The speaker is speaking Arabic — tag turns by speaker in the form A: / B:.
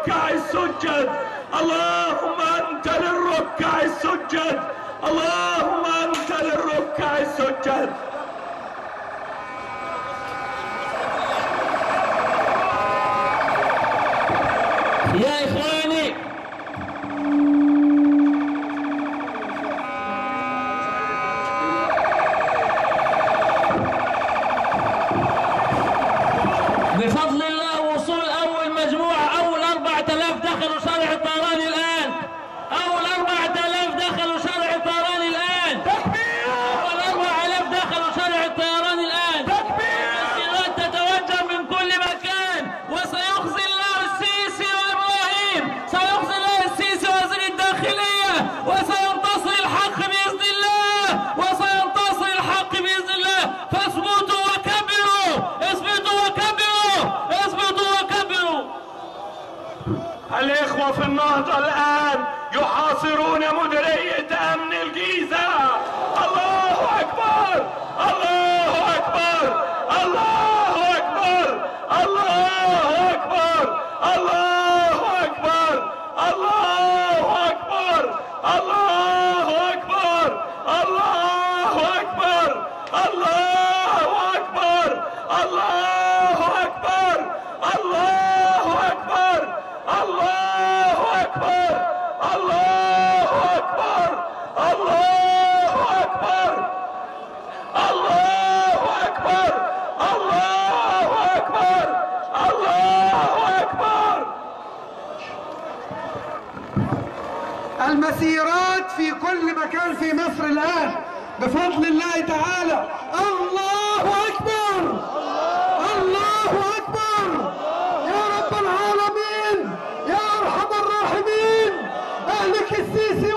A: للركع السجد، اللهم أنت للركع السجد، اللهم أنت للركع السجد.
B: يا إخواني، بفضل الله وصول أول مجموعة، أول 4000 دخلوا شارع الطيران الآن، أول 4000 دخلوا شارع الطيران الآن،
A: تكبير!
B: أول 4000 دخلوا شارع الطيران الآن،
A: تكبير!
B: السيارات تتوجه من كل مكان، وسيخزي الله السيسي وإبراهيم، سيخزي الله السيسي وزير الداخلية، وسينتصر الحق بإذن الله، وسينتصر الحق بإذن الله. فاثبتوا وكبروا، اثبتوا وكبروا، اثبتوا وكبروا.
A: الإخوة في النهضة الآن يحاصرون مديرية أمن الجيزة. الله أكبر! الله أكبر! الله أكبر! الله أكبر! الله أكبر! الله أكبر! الله أكبر! الله أكبر! الله أكبر! الله أكبر! الله أكبر! الله أكبر! الله أكبر! الله أكبر! الله أكبر! الله أكبر! الله أكبر!
C: المسيرات في كل مكان في مصر الآن بفضل الله تعالى. الله أكبر! الله أكبر! يا رب العالمين، يا أرحم الراحمين، أهلك السيسي